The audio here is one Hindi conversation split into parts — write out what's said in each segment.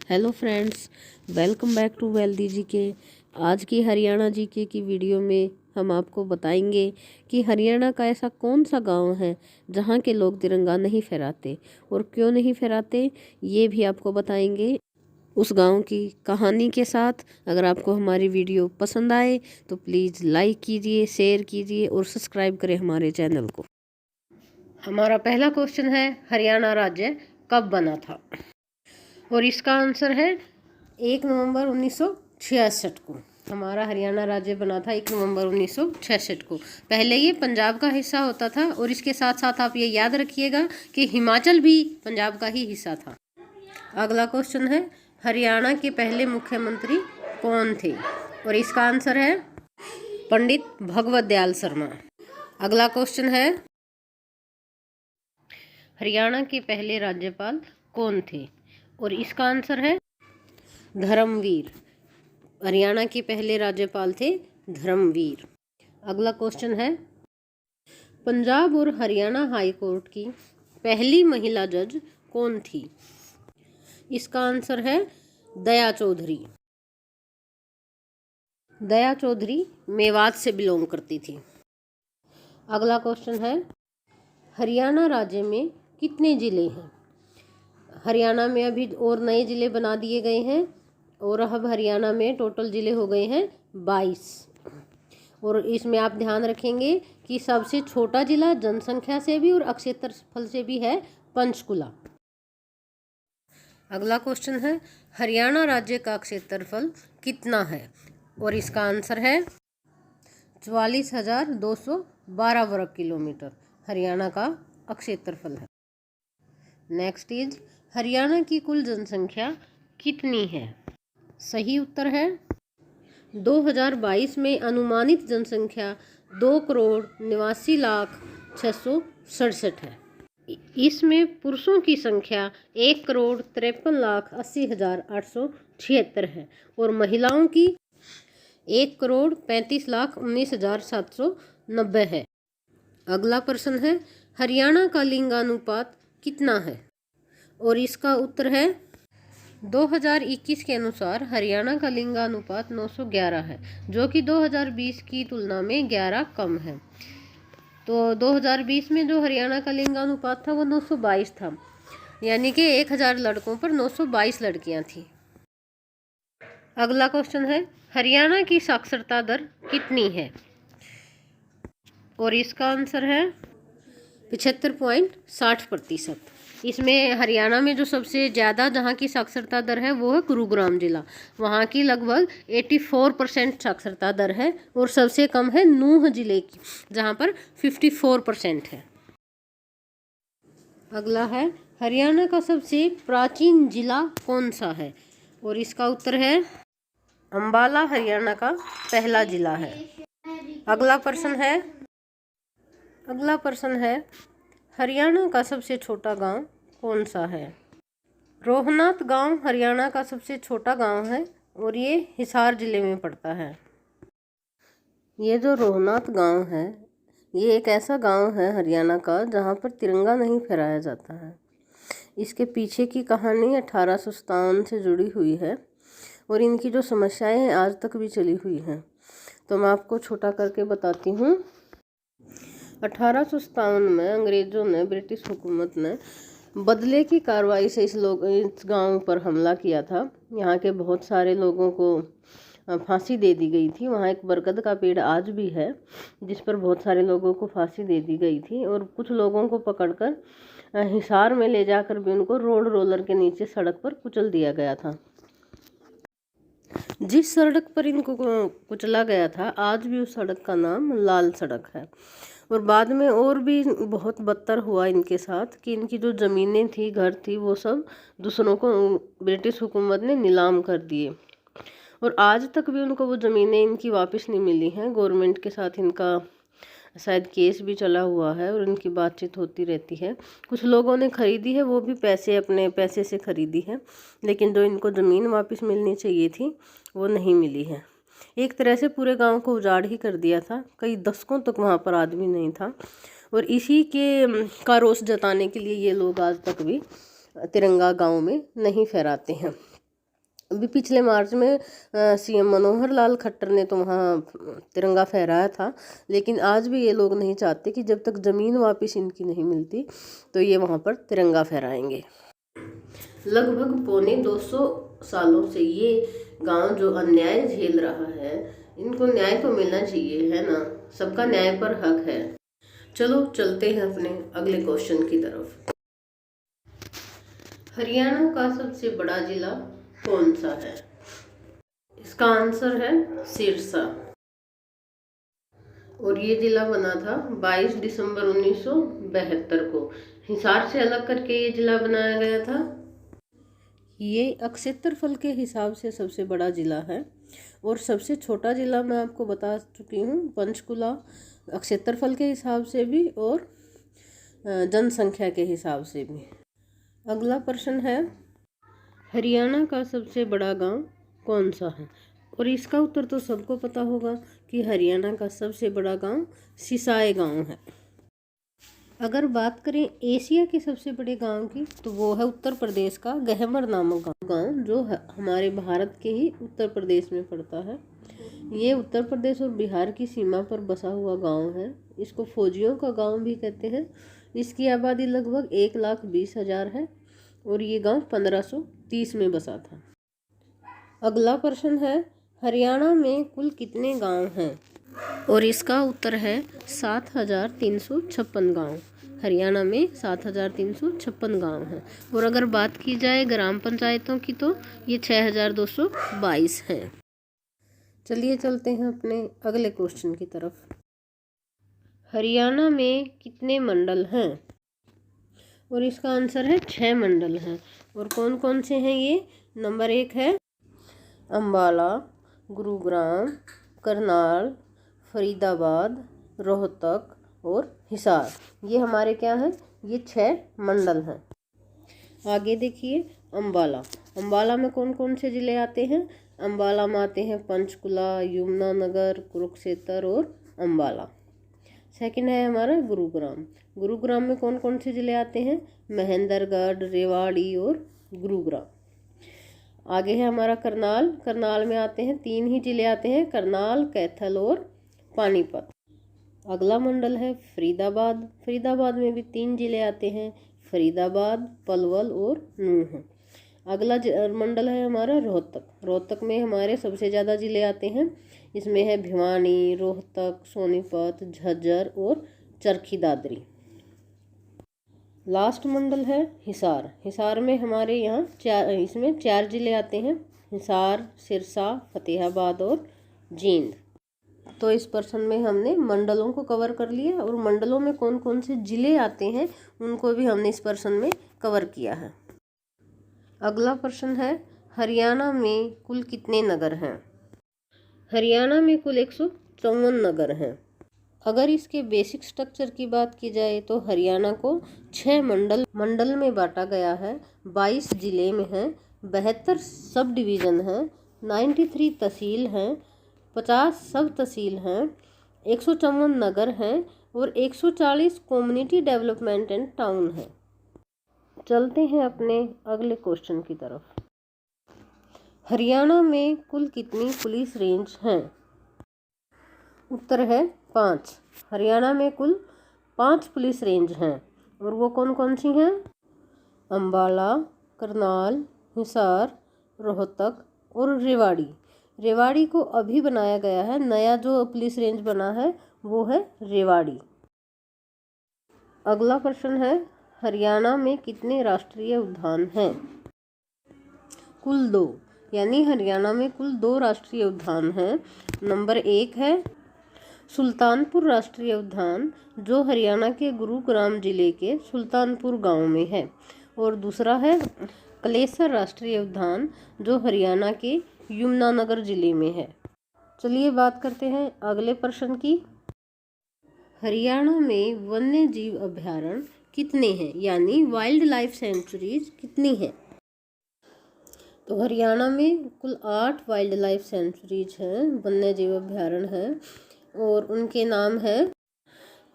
Hello friends, welcome back to wealthy GK. आज की हरियाणा जीके की वीडियो में हम आपको बताएंगे कि हरियाणा का ऐसा कौन सा गांव है जहां के लोग तिरंगा नहीं फहराते और क्यों नहीं फहराते, ये भी आपको बताएंगे उस गांव की कहानी के साथ। अगर आपको हमारी वीडियो पसंद आए तो प्लीज़ लाइक कीजिए, शेयर कीजिए और सब्सक्राइब करें हमारे चैनल को। हमारा पहला क्वेश्चन है, हरियाणा राज्य कब बना था? और इसका आंसर है 1 नवंबर 1966 को। हमारा हरियाणा राज्य बना था 1 नवंबर 1966 को। पहले ये पंजाब का हिस्सा होता था और इसके साथ साथ आप ये याद रखिएगा कि हिमाचल भी पंजाब का ही हिस्सा था। अगला क्वेश्चन है, हरियाणा के पहले मुख्यमंत्री कौन थे? और इसका आंसर है पंडित भगवत दयाल शर्मा। अगला क्वेश्चन है, हरियाणा के पहले राज्यपाल कौन थे? और इसका आंसर है धर्मवीर। हरियाणा के पहले राज्यपाल थे धर्मवीर। अगला क्वेश्चन है, पंजाब और हरियाणा हाई कोर्ट की पहली महिला जज कौन थी? इसका आंसर है दया चौधरी। दया चौधरी मेवात से बिलोंग करती थी। अगला क्वेश्चन है, हरियाणा राज्य में कितने जिले हैं? हरियाणा में अभी और नए ज़िले बना दिए गए हैं और अब हरियाणा में टोटल ज़िले हो गए हैं 22। और इसमें आप ध्यान रखेंगे कि सबसे छोटा ज़िला जनसंख्या से भी और क्षेत्रफल से भी है पंचकुला। अगला क्वेश्चन है, हरियाणा राज्य का क्षेत्रफल कितना है? और इसका आंसर है 44,212 वर्ग किलोमीटर हरियाणा का क्षेत्रफल है। नेक्स्ट इज, हरियाणा की कुल जनसंख्या कितनी है? सही उत्तर है 2022 में अनुमानित जनसंख्या 2,89,667 है। इसमें पुरुषों की संख्या 1,53,80,876 है और महिलाओं की 1,35,19,790 है। अगला प्रश्न है, हरियाणा का लिंगानुपात कितना है? और इसका उत्तर है 2021 के अनुसार हरियाणा का लिंगानुपात 911 है, जो कि 2020 की तुलना में 11 कम है। तो 2020 में जो हरियाणा का लिंगानुपात था वो 922 था, यानी कि 1000 लड़कों पर 922 लड़कियां थी। अगला क्वेश्चन है, हरियाणा की साक्षरता दर कितनी है? और इसका आंसर है 75.60%। इसमें हरियाणा में जो सबसे ज़्यादा जहाँ की साक्षरता दर है वो है गुरुग्राम जिला। वहाँ की लगभग 84% साक्षरता दर है और सबसे कम है नूंह जिले की, जहाँ पर 54% है। अगला है, हरियाणा का सबसे प्राचीन जिला कौन सा है? और इसका उत्तर है अंबाला हरियाणा का पहला जिला है। अगला प्रश्न है, हरियाणा का सबसे छोटा गांव कौन सा है? रोहनाथ गांव हरियाणा का सबसे छोटा गांव है और ये हिसार जिले में पड़ता है। ये जो रोहनाथ गांव है, ये एक ऐसा गांव है हरियाणा का जहां पर तिरंगा नहीं फहराया जाता है। इसके पीछे की कहानी 1857 से जुड़ी हुई है और इनकी जो समस्याएं हैं आज तक भी चली हुई हैं। तो मैं आपको छोटा करके बताती हूँ। 1857 में अंग्रेज़ों ने, ब्रिटिश हुकूमत ने बदले की कार्रवाई से इस गांव पर हमला किया था। यहाँ के बहुत सारे लोगों को फांसी दे दी गई थी। वहाँ एक बरगद का पेड़ आज भी है जिस पर बहुत सारे लोगों को फांसी दे दी गई थी और कुछ लोगों को पकड़कर हिसार में ले जाकर भी उनको रोड रोलर के नीचे सड़क पर कुचल दिया गया था। जिस सड़क पर इनको कुचला गया था आज भी उस सड़क का नाम लाल सड़क है। और बाद में और भी बहुत बदतर हुआ इनके साथ कि इनकी जो ज़मीनें थी, घर थी, वो सब दूसरों को ब्रिटिश हुकूमत ने नीलाम कर दिए और आज तक भी उनको वो ज़मीनें इनकी वापस नहीं मिली हैं। गवर्नमेंट के साथ इनका शायद केस भी चला हुआ है और इनकी बातचीत होती रहती है। कुछ लोगों ने ख़रीदी है, वो भी अपने पैसे से ख़रीदी है, लेकिन जो इनको ज़मीन वापस मिलनी चाहिए थी वो नहीं मिली है। एक तरह से पूरे गांव को उजाड़ ही कर दिया था। कई दशकों तक वहाँ पर आदमी नहीं था और इसी के का रोष जताने के लिए ये लोग आज तक भी तिरंगा गांव में नहीं फहराते हैं। अभी पिछले मार्च में सीएम मनोहर लाल खट्टर ने तो वहाँ तिरंगा फहराया था, लेकिन आज भी ये लोग नहीं चाहते कि जब तक ज़मीन वापस इनकी नहीं मिलती तो ये वहाँ पर तिरंगा फहराएंगे। लगभग पौने 200 सालों से ये गांव जो अन्याय झेल रहा है, इनको न्याय तो मिलना चाहिए, है ना। सबका न्याय पर हक है। चलो चलते हैं अपने अगले क्वेश्चन की तरफ। हरियाणा का सबसे बड़ा जिला कौन सा है? इसका आंसर है सिरसा। और ये जिला बना था 22 दिसंबर 1972 को। हिसार से अलग करके ये जिला बनाया गया था। ये क्षेत्रफल के हिसाब से सबसे बड़ा जिला है। और सबसे छोटा जिला मैं आपको बता चुकी हूँ, पंचकुला, क्षेत्रफल के हिसाब से भी और जनसंख्या के हिसाब से भी। अगला प्रश्न है, हरियाणा का सबसे बड़ा गांव कौन सा है? और इसका उत्तर तो सबको पता होगा कि हरियाणा का सबसे बड़ा गांव सिसाई गांव है। अगर बात करें एशिया के सबसे बड़े गांव की, तो वो है उत्तर प्रदेश का गहमर नामक गांव, जो हमारे भारत के ही उत्तर प्रदेश में पड़ता है। ये उत्तर प्रदेश और बिहार की सीमा पर बसा हुआ गांव है। इसको फौजियों का गांव भी कहते हैं। इसकी आबादी लगभग 1,20,000 है और ये गांव 1530 में बसा था। अगला प्रश्न है, हरियाणा में कुल कितने गांव हैं? और इसका उत्तर है 7,356 गांव। हरियाणा में 7,356 गांव हैं। और अगर बात की जाए ग्राम पंचायतों की, तो ये 6,222 हैं। चलिए चलते हैं अपने अगले क्वेश्चन की तरफ। हरियाणा में कितने मंडल हैं? और इसका आंसर है 6 मंडल हैं। और कौन कौन से हैं ये? नंबर 1 है अम्बाला, गुरुग्राम, करनाल, फरीदाबाद, रोहतक और हिसार। ये हमारे क्या हैं? ये 6 मंडल हैं। आगे देखिए, अम्बाला। अम्बाला में कौन कौन से ज़िले आते हैं? अम्बाला में आते हैं पंचकुला, यमुनानगर, कुरुक्षेत्र और अम्बाला। सेकंड है हमारा गुरुग्राम। गुरुग्राम में कौन कौन से ज़िले आते हैं? महेंद्रगढ़, रेवाड़ी और गुरुग्राम। आगे है हमारा करनाल। करनाल में आते हैं 3 ही ज़िले आते हैं, करनाल, कैथल और पानीपत। अगला मंडल है फरीदाबाद। फरीदाबाद में भी 3 ज़िले आते हैं, फरीदाबाद, पलवल और नूंह। अगला मंडल है हमारा रोहतक। रोहतक में हमारे सबसे ज़्यादा ज़िले आते हैं। इसमें है भिवानी, रोहतक, सोनीपत, झज्जर और चरखी दादरी। लास्ट मंडल है हिसार। हिसार में हमारे यहाँ 4 ज़िले आते हैं, हिसार, सिरसा, फतेहाबाद और जींद। तो इस प्रश्न में हमने मंडलों को कवर कर लिया और मंडलों में कौन कौन से ज़िले आते हैं उनको भी हमने इस प्रश्न में कवर किया है। अगला प्रश्न है, हरियाणा में कुल कितने नगर हैं? हरियाणा में कुल 154 नगर हैं। अगर इसके बेसिक स्ट्रक्चर की बात की जाए तो हरियाणा को 6 मंडल में बांटा गया है, 22 ज़िले में हैं, 72 सब डिवीज़न हैं, 93 तहसील हैं, 50 सब तहसील हैं, 154 नगर हैं और 140 कम्युनिटी डेवलपमेंट एंड टाउन हैं। चलते हैं अपने अगले क्वेश्चन की तरफ। हरियाणा में कुल कितनी पुलिस रेंज हैं? उत्तर है 5। हरियाणा में कुल 5 पुलिस रेंज हैं और वो कौन कौन सी हैं? अम्बाला, करनाल, हिसार, रोहतक और रेवाड़ी। रेवाड़ी को अभी बनाया गया है, नया जो पुलिस रेंज बना है वो है रेवाड़ी। अगला प्रश्न है, हरियाणा में कितने राष्ट्रीय उद्यान हैं? कुल 2, यानी हरियाणा में कुल 2 राष्ट्रीय उद्यान हैं। नंबर 1 है सुल्तानपुर राष्ट्रीय उद्यान, जो हरियाणा के गुरुग्राम जिले के सुल्तानपुर गांव में है। और दूसरा है कलेसर राष्ट्रीय उद्यान, जो हरियाणा के यमुनानगर जिले में है। चलिए बात करते हैं अगले प्रश्न की। हरियाणा में वन्य जीव अभयारण्य कितने हैं, यानी वाइल्ड लाइफ सेंचुरीज कितनी हैं? तो हरियाणा में कुल 8 वाइल्ड लाइफ सेंचुरीज हैं, वन्य जीव अभयारण्य हैं और उनके नाम है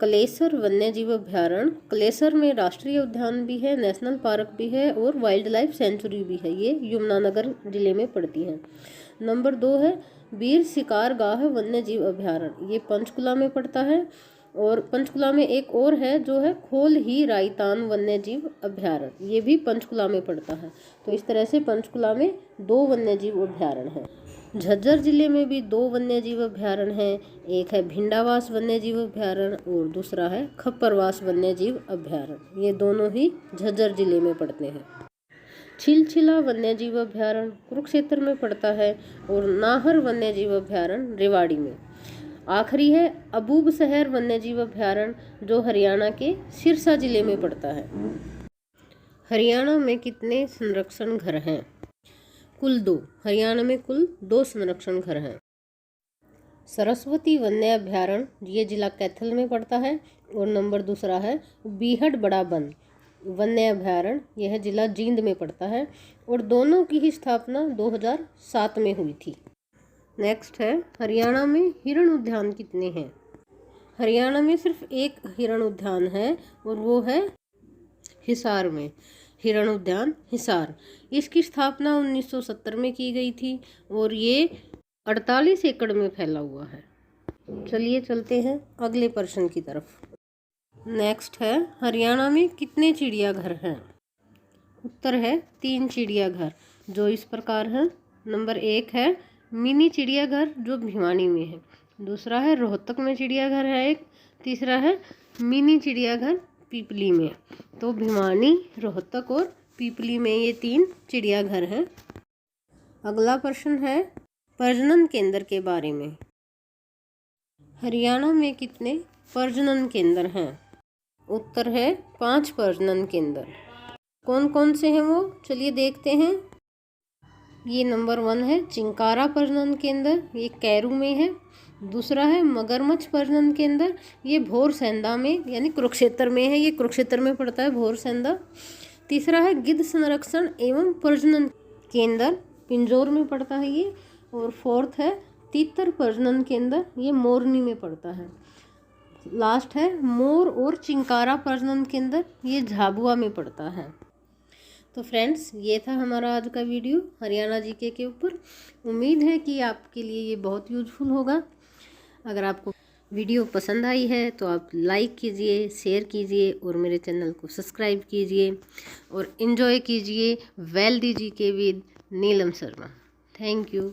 कलेसर वन्यजीव अभ्यारण्य, कलेसर में राष्ट्रीय उद्यान भी है, नेशनल पार्क भी है और वाइल्ड लाइफ सेंचुरी भी है। ये यमुनानगर जिले में पड़ती है। नंबर 2 है वीर शिकारगाह वन्यजीव अभ्यारण्य, ये पंचकुला में पड़ता है। और पंचकुला में एक और है जो है खोल ही रायतान वन्यजीव अभ्यारण्य, ये भी पंचकुला में पड़ता है। तो इस तरह से पंचकुला में 2 वन्यजीव अभ्यारण्य हैं। झज्जर जिले में भी 2 वन्यजीव अभ्यारण्य हैं, एक है भिंडावास वन्यजीव अभ्यारण्य और दूसरा है खप्परवास वन्यजीव अभ्यारण्य, ये दोनों ही झज्जर जिले में पड़ते हैं। छिलछिला वन्यजीव अभ्यारण्य कुरुक्षेत्र में पड़ता है और नाहर वन्यजीव अभ्यारण्य रेवाड़ी में। आखिरी है अबूब शहर वन्यजीव अभ्यारण्य जो हरियाणा के सिरसा जिले में पड़ता है। हरियाणा में कितने संरक्षण घर हैं? कुल 2। हरियाणा में कुल 2 संरक्षण घर हैं। सरस्वती वन्य अभ्यारण्य ये जिला कैथल में पड़ता है और नंबर दूसरा है बीहड़ बड़ा बन वन्य अभ्यारण्य, यह जिला जींद में पड़ता है और दोनों की ही स्थापना 2007 में हुई थी। नेक्स्ट है हरियाणा में हिरण उद्यान कितने हैं? हरियाणा में सिर्फ एक हिरण उद्यान है और वो है हिसार में, हिरण उद्यान हिसार। इसकी स्थापना 1970 में की गई थी और ये 48 एकड़ में फैला हुआ है। चलिए चलते हैं अगले प्रश्न की तरफ। नेक्स्ट है हरियाणा में कितने चिड़ियाघर हैं? उत्तर है 3 चिड़ियाघर जो इस प्रकार हैं। नंबर 1 है मिनी चिड़ियाघर जो भिवानी में है, दूसरा है रोहतक में चिड़ियाघर है एक, तीसरा है मिनी चिड़ियाघर पीपली में। तो भिवानी, रोहतक और पीपली में ये 3 चिड़ियाघर हैं। अगला प्रश्न है प्रजनन केंद्र के बारे में। हरियाणा में कितने प्रजनन केंद्र हैं? उत्तर है 5 प्रजनन केंद्र। कौन कौन से हैं वो चलिए देखते हैं। ये नंबर 1 है चिंकारा प्रजनन केंद्र, ये कैरू में है। दूसरा है मगरमच्छ प्रजनन केंद्र, ये भोरसैंदा में यानी कुरुक्षेत्र में है, ये कुरुक्षेत्र में पड़ता है भोरसैंदा। तीसरा है गिद्ध संरक्षण एवं प्रजनन केंद्र, पिंजौर में पड़ता है ये। और 4th है तीतर प्रजनन केंद्र, ये मोरनी में पड़ता है। लास्ट है मोर और चिंकारा प्रजनन केंद्र, ये झाबुआ में पड़ता है। तो फ्रेंड्स ये था हमारा आज का वीडियो हरियाणा जीके के ऊपर। उम्मीद है कि आपके लिए ये बहुत यूजफुल होगा। अगर आपको वीडियो पसंद आई है तो आप लाइक कीजिए, शेयर कीजिए और मेरे चैनल को सब्सक्राइब कीजिए और एंजॉय कीजिए wealthy GK with Neelam Sharma. Thank you.